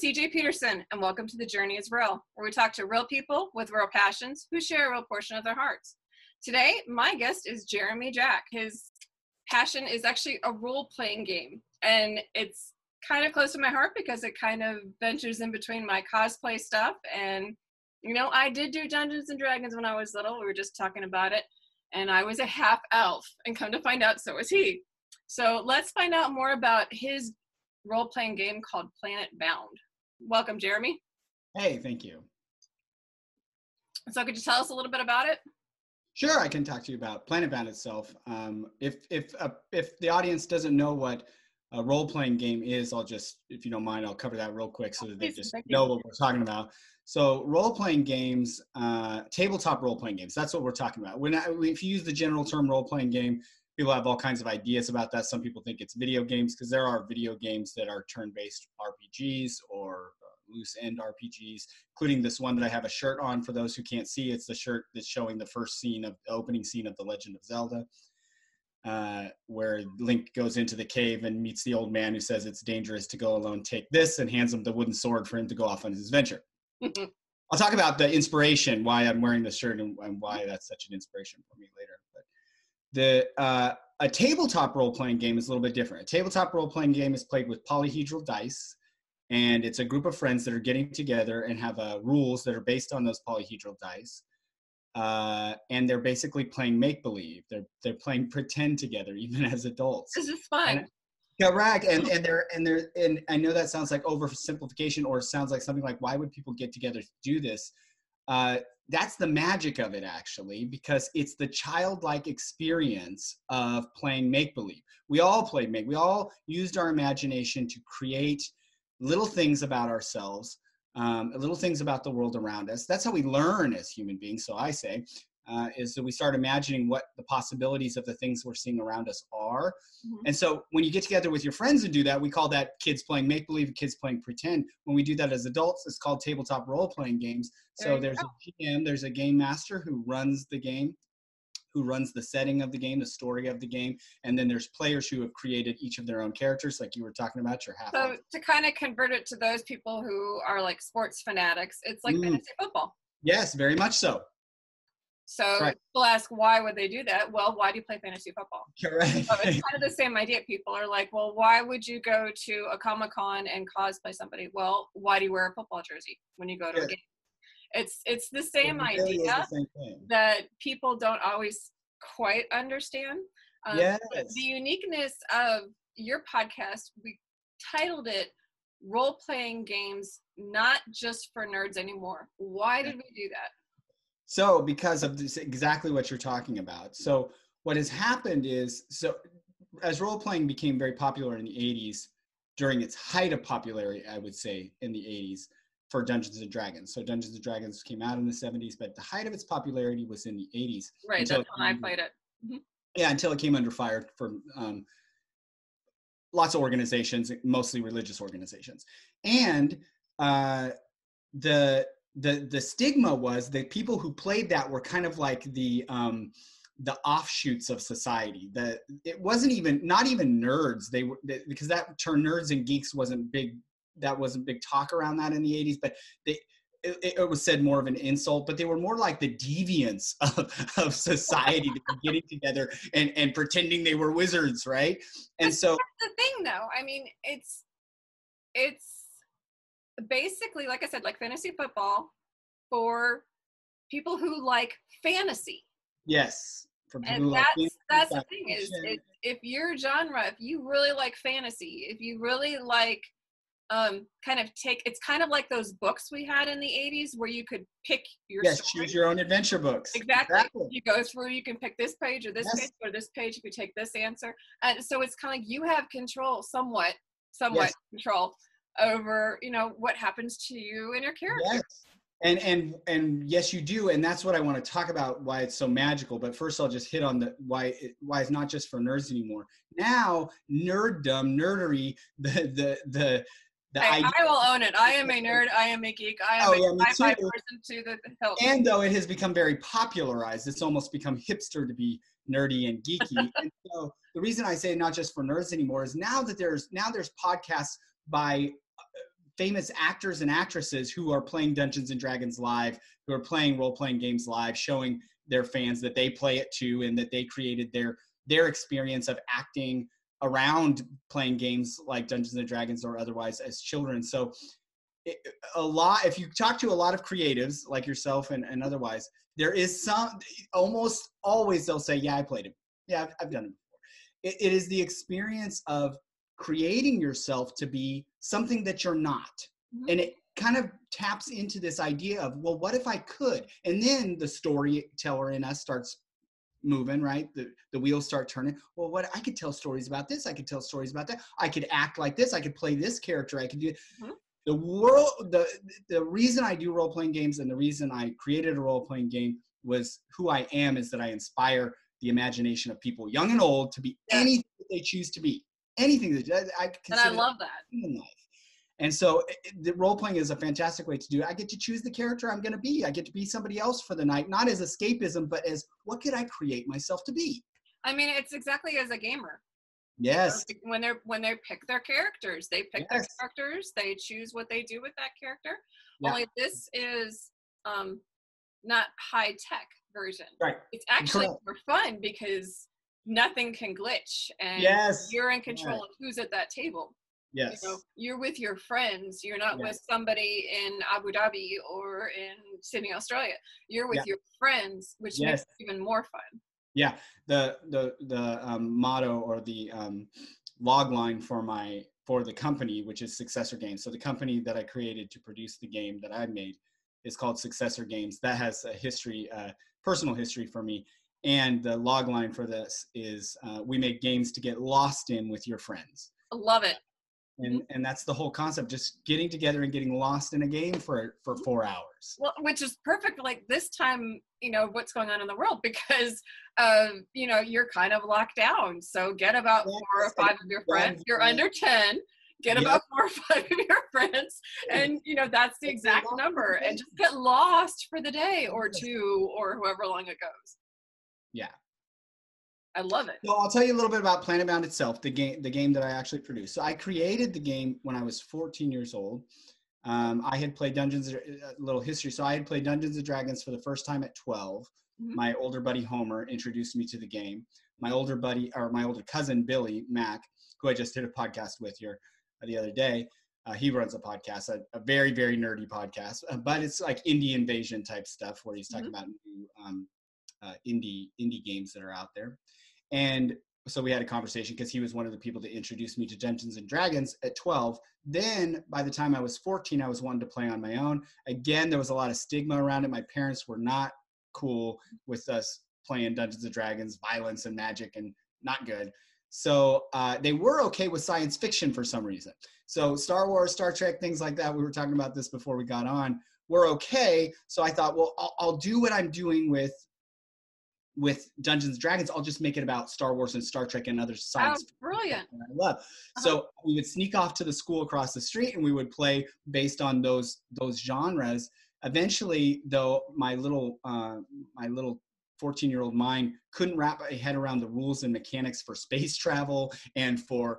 CJ Peterson, and welcome to The Journey is Real, where we talk to real people with real passions who share a real portion of their hearts. Today, my guest is Jeremy Jack. His passion is actually a role-playing game, and it's kind of close to my heart because it kind of ventures in between my cosplay stuff. And, you know, I did do Dungeons and Dragons when I was little. We were just talking about it. And I was a half elf, and come to find out, so was he. So let's find out more about his role-playing game called Planetbound. Welcome, Jeremy. Hey, thank you. So could you tell us a little bit about it? Sure, I can talk to you about Planetbound itself. If the audience doesn't know what a role-playing game is, I'll just, if you don't mind, I'll cover that real quick so that they just know what we're talking about. So role-playing games, tabletop role-playing games, that's what we're talking about. If you use the general term role-playing game, people have all kinds of ideas about that. Some people think it's video games because there are video games that are turn-based RPGs or loose-end RPGs, including this one that I have a shirt on. For those who can't see, it's the shirt that's showing the opening scene of The Legend of Zelda, where Link goes into the cave and meets the old man who says it's dangerous to go alone. Take this, and hands him the wooden sword for him to go off on his adventure. I'll talk about the inspiration, why I'm wearing this shirt, and why that's such an inspiration for me later. But a tabletop role-playing game is a little bit different. A tabletop role-playing game is played with polyhedral dice, and it's a group of friends that are getting together and have rules that are based on those polyhedral dice. And they're basically playing make-believe. They're playing pretend together, even as adults. This is fun. Correct. And I know that sounds like oversimplification, or sounds like something like, why would people get together to do this? That's the magic of it, actually, because it's the childlike experience of playing make-believe. We all played we all used our imagination to create little things about ourselves, little things about the world around us. That's how we learn as human beings, so I say, is that we start imagining what the possibilities of the things we're seeing around us are. Mm-hmm. And so when you get together with your friends and do that, we call that kids playing make-believe, kids playing pretend. When we do that as adults, it's called tabletop role-playing games. So there's a GM, there's a game master who runs the game, who runs the setting of the game, the story of the game, and then there's players who have created each of their own characters, like you were talking about, your half. So to kind of convert it to those people who are like sports fanatics, it's like fantasy football. Yes, very much so. So people ask, why would they do that? Well, why do you play fantasy football? Correct. So it's kind of the same idea. People are like, well, why would you go to a Comic-Con and cosplay somebody? Well, why do you wear a football jersey when you go to a game? It's the same idea that people don't always quite understand. Yes. But the uniqueness of your podcast, we titled it Role-Playing Games, Not Just for Nerds Anymore. Why did we do that? So because of this, exactly what you're talking about. So what has happened is, so as role-playing became very popular in the 80s, during its height of popularity, I would say, in the 80s, for Dungeons and Dragons. So Dungeons and Dragons came out in the 70s, but the height of its popularity was in the 80s. Right, that's when I played it. Mm-hmm. Yeah, until it came under fire from lots of organizations, mostly religious organizations. And the stigma was that people who played that were kind of like the offshoots of society. It wasn't even, not even nerds. Because that term nerds and geeks wasn't big. That wasn't big talk around that in the 80s, but it was said more of an insult, but they were more like the deviants of society that were getting together and pretending they were wizards, right? And so that's the thing, though. I mean, it's basically, like I said, like fantasy football for people who like fantasy. Yes. For people and who that's the thing is, if your genre, if you really like fantasy, if you really like it's kind of like those books we had in the 80s where you could pick your story. Choose your own adventure books. Exactly. You go through, you can pick this page or this page or this page if you take this answer. And so it's kind of like you have control, somewhat control over, what happens to you and your character. Yes. And yes, you do. And that's what I want to talk about, why it's so magical. But first I'll just hit on why it's not just for nerds anymore. Now, nerdery, I will own it. I am a nerd. I am a geek. I am a sci-fi person to the hilt. And though it has become very popularized, it's almost become hipster to be nerdy and geeky. And so the reason I say not just for nerds anymore is now there's podcasts by famous actors and actresses who are playing Dungeons and Dragons live, who are playing role-playing games live, showing their fans that they play it too, and that they created their experience of acting around playing games like Dungeons and Dragons or otherwise as children. So if you talk to a lot of creatives like yourself and otherwise, there is almost always they'll say, yeah, I played it. Yeah, I've done it before. It is the experience of creating yourself to be something that you're not. Mm-hmm. And it kind of taps into this idea of, well, what if I could? And then the storyteller in us starts moving, right? The wheels start turning. Well, what I could tell stories about this. I could tell stories about that. I could act like this. I could play this character. I could do mm-hmm. The reason I do role-playing games and the reason I created a role-playing game was who I am, is that I inspire the imagination of people, young and old, to be anything that they choose to be. Anything that I consider. And I love that. In life. And so the role-playing is a fantastic way to do it. I get to choose the character I'm going to be. I get to be somebody else for the night, not as escapism, but as what could I create myself to be? I mean, it's exactly as a gamer. Yes. When they pick their characters, they pick their characters. They choose what they do with that character. Yeah. Only this is not high tech version. Right. It's actually more fun because nothing can glitch, and you're in control of who's at that table. Yes. You know, you're with your friends. You're not with somebody in Abu Dhabi or in Sydney, Australia. You're with your friends, which makes it even more fun. Yeah, the motto or the log line for the company, which is Successor Games. So the company that I created to produce the game that I made is called Successor Games. That has a history, personal history for me. And the log line for this is we make games to get lost in with your friends. I love it. And that's the whole concept, just getting together and getting lost in a game for 4 hours. Well, which is perfect, like this time, you know, what's going on in the world, because, you know, you're kind of locked down. So get about 4 or 5 of your friends. You're under 10. Get about 4 or 5 of your friends. And, you know, that's the exact number. And just get lost for the day or 2 or however long it goes. Yeah. I love it. Well, I'll tell you a little bit about Planetbound itself, the game that I actually produced. So I created the game when I was 14 years old. I had played a little history. So I had played Dungeons and Dragons for the first time at 12. Mm-hmm. My older buddy Homer introduced me to the game. My older cousin Billy Mack, who I just did a podcast with here the other day, he runs a podcast, a very, very nerdy podcast, but it's like indie invasion type stuff where he's talking about new indie games that are out there. And so we had a conversation because he was one of the people that introduced me to Dungeons and Dragons at 12. Then by the time I was 14, I was wanting to play on my own. Again, there was a lot of stigma around it. My parents were not cool with us playing Dungeons and Dragons, violence and magic, and not good. So they were okay with science fiction for some reason. So Star Wars, Star Trek, things like that, we were talking about this before we got on, were okay. So I thought, well, I'll do what I'm doing with Dungeons and Dragons. I'll just make it about Star Wars and Star Trek and other science. Oh, brilliant. I love. So we would sneak off to the school across the street and we would play based on those genres. Eventually, though, my little 14-year-old mind couldn't wrap my head around the rules and mechanics for space travel and for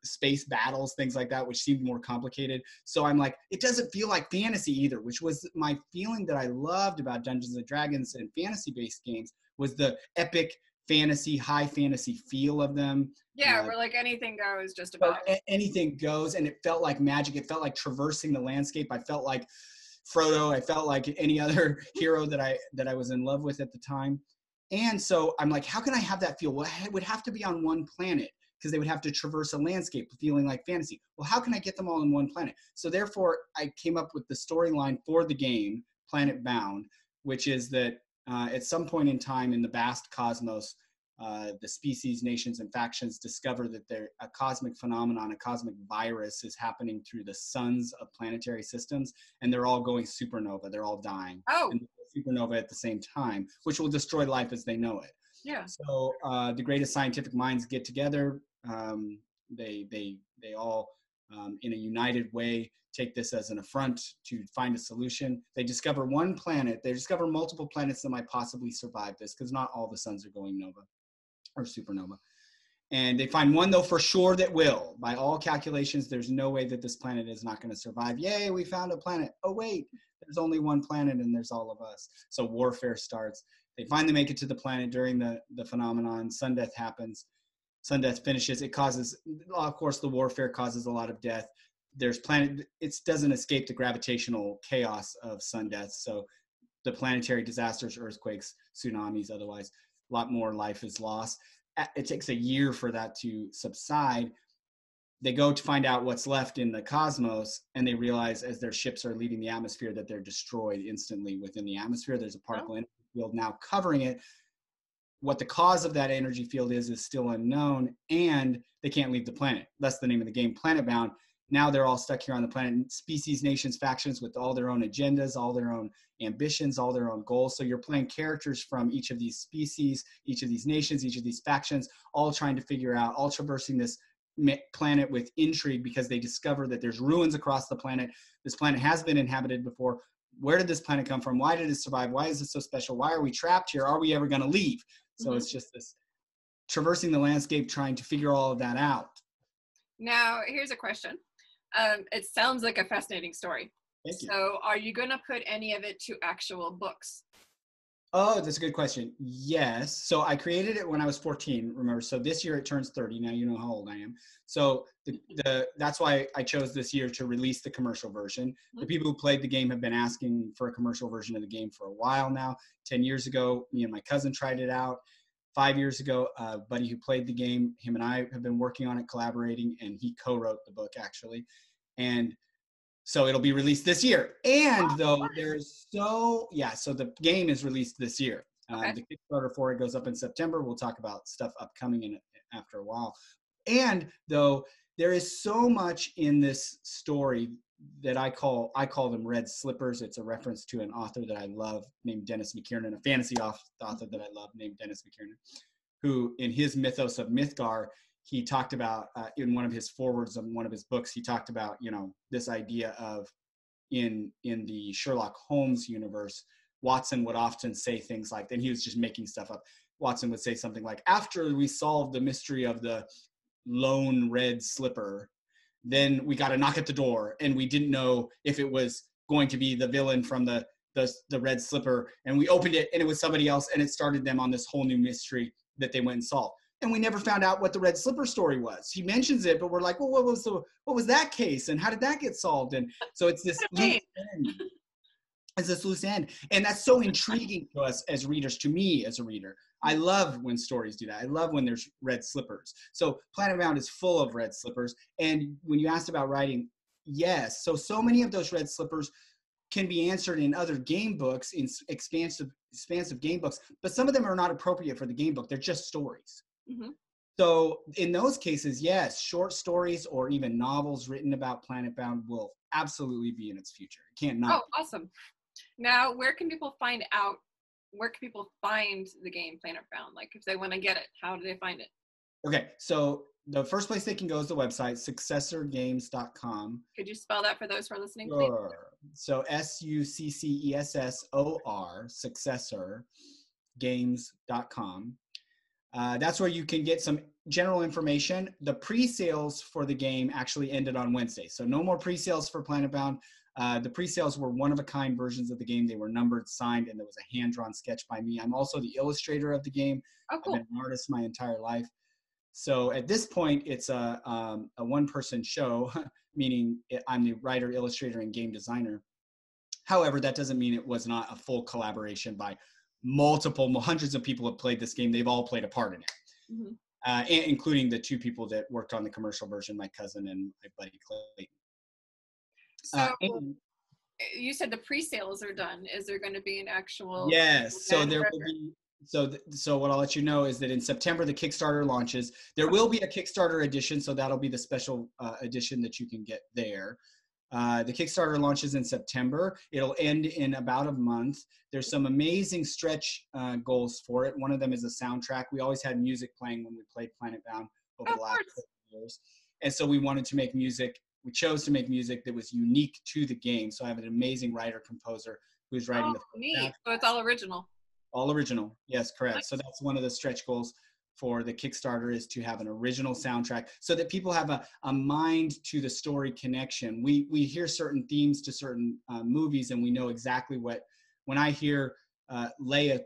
space battles, things like that, which seemed more complicated. So I'm like, it doesn't feel like fantasy either, which was my feeling that I loved about Dungeons and Dragons and fantasy-based games, was the epic fantasy, high fantasy feel of them. Yeah, where like anything goes, just about. Anything goes, and it felt like magic. It felt like traversing the landscape. I felt like Frodo. I felt like any other hero that I was in love with at the time. And so I'm like, how can I have that feel? Well, it would have to be on one planet because they would have to traverse a landscape feeling like fantasy. Well, how can I get them all on one planet? So therefore, I came up with the storyline for the game, Planetbound, which is that at some point in time in the vast cosmos, the species, nations, and factions discover that a cosmic phenomenon, a cosmic virus is happening through the suns of planetary systems, and they're all going supernova. They're all dying. Oh. And supernova at the same time, which will destroy life as they know it. Yeah. So the greatest scientific minds get together. They all, in a united way, take this as an affront to find a solution. They discover one planet. They discover multiple planets that might possibly survive this, because not all the suns are going nova or supernova. And they find one, though, for sure that will. By all calculations, there's no way that this planet is not going to survive. Yay, we found a planet. Oh, wait, there's only one planet and there's all of us. So warfare starts. They finally make it to the planet during the phenomenon. Sun death happens. Sun death finishes. It causes, of course, the warfare causes a lot of death. It doesn't escape the gravitational chaos of sun death. So the planetary disasters, earthquakes, tsunamis, otherwise, a lot more life is lost. It takes a year for that to subside. They go to find out what's left in the cosmos, and they realize as their ships are leaving the atmosphere that they're destroyed instantly within the atmosphere. There's a particle energy field now covering it. What the cause of that energy field is still unknown, and they can't leave the planet. That's the name of the game, Planetbound. Now they're all stuck here on the planet, species, nations, factions with all their own agendas, all their own ambitions, all their own goals. So you're playing characters from each of these species, each of these nations, each of these factions, all trying to figure out, all traversing this planet with intrigue because they discover that there's ruins across the planet. This planet has been inhabited before. Where did this planet come from? Why did it survive? Why is it so special? Why are we trapped here? Are we ever going to leave? So it's just this traversing the landscape, trying to figure all of that out. Now, here's a question. It sounds like a fascinating story. Thank you. So are you going to put any of it to actual books? Oh, that's a good question. Yes. So I created it when I was 14, remember? So this year it turns 30. Now you know how old I am. So that's why I chose this year to release the commercial version. The people who played the game have been asking for a commercial version of the game for a while now. 10 years ago, me and my cousin tried it out. 5 years ago, a buddy who played the game, him and I have been working on it, collaborating, and he co-wrote the book, actually. And so it'll be released this year. And though so the game is released this year. The Kickstarter for it goes up in September. We'll talk about stuff upcoming in it after a while. And though there is so much in this story that I call them red slippers. It's a reference to an author that I love named Dennis McKiernan, a fantasy author that I love named Dennis McKiernan, who in his Mythos of Mythgar, he talked about in one of his forwards of one of his books, he talked about, this idea of in the Sherlock Holmes universe, Watson would often say things like, and he was just making stuff up. Watson would say something like, after we solved the mystery of the lone red slipper, then we got a knock at the door and we didn't know if it was going to be the villain from the red slipper, and we opened it and it was somebody else, and it started them on this whole new mystery that they went and solved. And we never found out what the red slipper story was. He mentions it, but we're like, well, what was that case and how did that get solved? And so it's this loose end. It's this loose end. And that's so intriguing to us as readers, to me as a reader. I love when stories do that. I love when there's red slippers. So Planetbound is full of red slippers. And when you asked about writing, yes. So many of those red slippers can be answered in other game books, in expansive game books, but some of them are not appropriate for the game book. They're just stories. Mm-hmm. So in those cases, yes, short stories or even novels written about Planetbound will absolutely be in its future. It can't not. Oh, awesome. Now, where can people find the game Planetbound? Like if they want to get it, how do they find it? Okay, so the first place they can go is the website, successorgames.com. Could you spell that for those who are listening, please? Sure. So SUCCESSOR, successorgames.com. That's where you can get some general information. The pre-sales for the game actually ended on Wednesday. So no more pre-sales for Planetbound. The pre-sales were one-of-a-kind versions of the game. They were numbered, signed, and there was a hand-drawn sketch by me. I'm also the illustrator of the game. Oh, cool. I've been an artist my entire life. So at this point, it's a one-person show, meaning I'm the writer, illustrator, and game designer. However, that doesn't mean it was not a full collaboration by hundreds of people have played this game. They've all played a part in it, including the two people that worked on the commercial version, my cousin and my buddy Clayton. So you said the pre-sales are done. Is there going to be an actual? Yes. So there will be. So what I'll let you know is that in September, the Kickstarter launches. There will be a Kickstarter edition. So that'll be the special edition that you can get there. The Kickstarter launches in September. It'll end in about a month. There's some amazing stretch goals for it. One of them is a soundtrack. We always had music playing when we played Planetbound over the last 4 years. And so we wanted to make music. We chose to make music that was unique to the game. So I have an amazing writer-composer who's writing neat. So it's all original. All original. Yes, correct. Nice. So that's one of the stretch goals. for the Kickstarter is to have an original soundtrack so that people have a mind to the story connection. We hear certain themes to certain movies, and we know exactly what, when I hear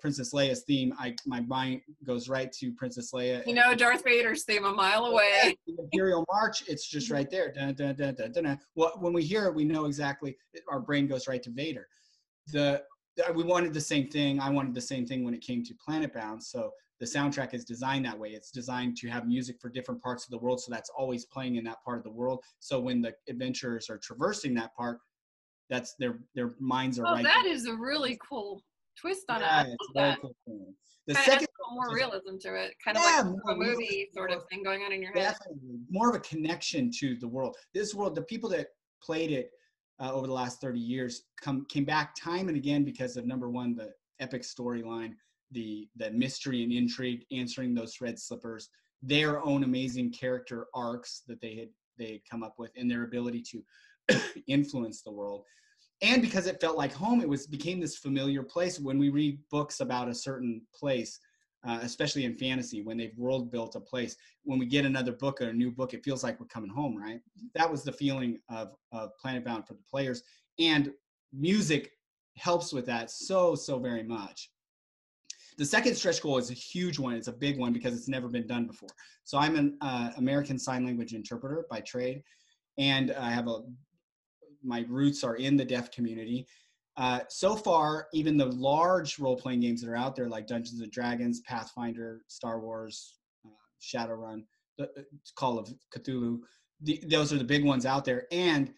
Princess Leia's theme, my mind goes right to Princess Leia. You know, Darth Vader's theme a mile away. The Imperial March, it's just right there. Dun, dun, dun, dun, dun, dun. Well, when we hear it, we know exactly, our brain goes right to Vader. We wanted the same thing. I wanted the same thing when it came to Planetbound. So the soundtrack is designed that way. It's designed to have music for different parts of the world. So that's always playing in that part of the world. So when the adventurers are traversing that part, that's their minds are right. Oh, that is a really cool twist on it. It's very cool. The kind second, of more realism to it, kind of like a movie sort of thing going on in your head. Definitely more of a connection to the world. This world, the people that played it over the last 30 years came back time and again because of, number one, the epic storyline, the mystery and intrigue, answering those red slippers, their own amazing character arcs that they had come up with, and their ability to influence the world. And because it felt like home, became this familiar place. When we read books about a certain place, especially in fantasy, when they've world built a place, when we get another book or a new book, it feels like we're coming home, right? That was the feeling of Planetbound for the players. And music helps with that so very much. The second stretch goal is a huge one. It's a big one because it's never been done before. So I'm an American Sign Language interpreter by trade, and I have my roots are in the deaf community. So far, even the large role-playing games that are out there, like Dungeons & Dragons, Pathfinder, Star Wars, Shadowrun, Call of Cthulhu, those are the big ones out there. And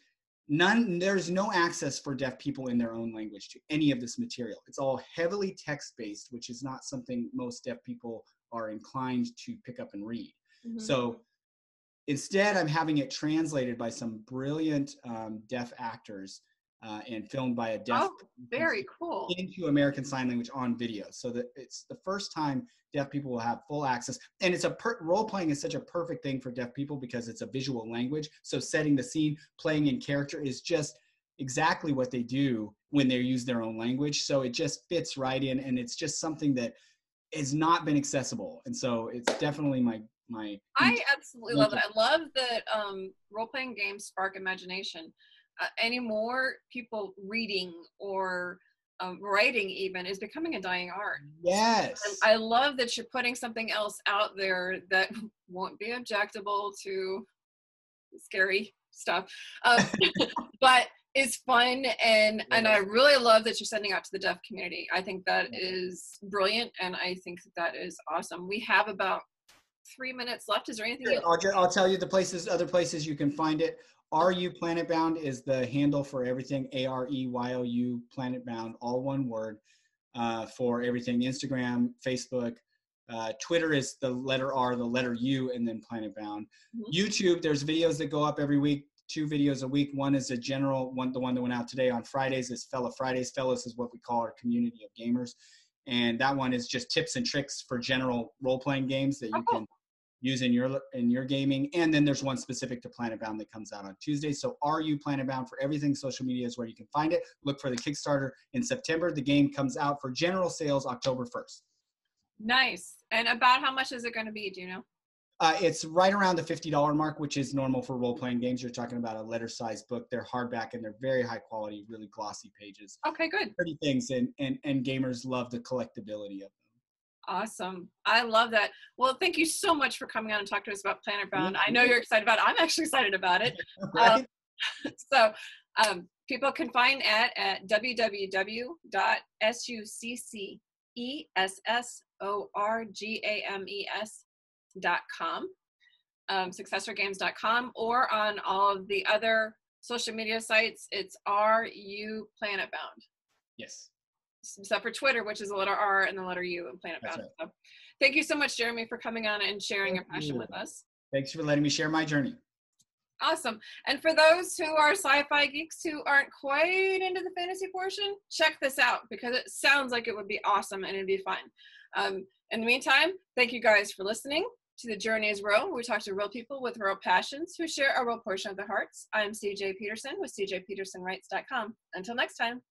there's no access for deaf people in their own language to any of this material. It's all heavily text-based, which is not something most deaf people are inclined to pick up and read. Mm-hmm. So instead, I'm having it translated by some brilliant deaf actors and filmed by a deaf very cool into American Sign Language on video. So that it's the first time deaf people will have full access. And it's role-playing is such a perfect thing for deaf people because it's a visual language. So setting the scene, playing in character is just exactly what they do when they use their own language. So it just fits right in, and it's just something that has not been accessible. And so it's definitely I absolutely love it. I love that role-playing games spark imagination. Any more people reading or writing even is becoming a dying art. Yes. I love that you're putting something else out there that won't be objectable to scary stuff, but is fun, and I really love that you're sending out to the deaf community. I think that is brilliant, and I think that is awesome. We have about 3 minutes left. Is there anything else? I'll tell you other places you can find it. RU Planetbound is the handle for everything. AREYOU Planetbound, all one word, for everything. Instagram, Facebook, Twitter is the letter R, the letter U, and then Planetbound. Mm-hmm. YouTube, there's videos that go up every week. 2 videos a week. One is a general one. The one that went out today on Fridays is Fella Fridays. Fellas is what we call our community of gamers. And that one is just tips and tricks for general role-playing games that you can use in your gaming. And then there's one specific to Planetbound that comes out on Tuesday. So RU Planetbound for everything. Social media is where you can find it. Look for the Kickstarter in September. The game comes out for general sales October 1st. Nice. And about how much is it going to be? Do you know? It's right around the $50 mark, which is normal for role-playing games. You're talking about a letter-sized book. They're hardback, and they're very high quality, really glossy pages. Okay, good. Pretty things, and gamers love the collectability of them. Awesome. I love that. Well, thank you so much for coming on and talking to us about Planetbound. I know you're excited about it. I'm actually excited about it. Right? So people can find it at www.successorgames.com, successorgames.com, or on all of the other social media sites. It's RU Planetbound. Yes. Except for Twitter, which is the letter R and the letter U and Planetbound. Right. So thank you so much, Jeremy, for coming on and sharing your passion with us. Thanks for letting me share my journey. Awesome. And for those who are sci-fi geeks who aren't quite into the fantasy portion, check this out because it sounds like it would be awesome and it'd be fun. In the meantime, thank you guys for listening to The Journey is Real, where we talk to real people with real passions who share a real portion of their hearts. I'm CJ Peterson with cjpetersonwrites.com. Until next time.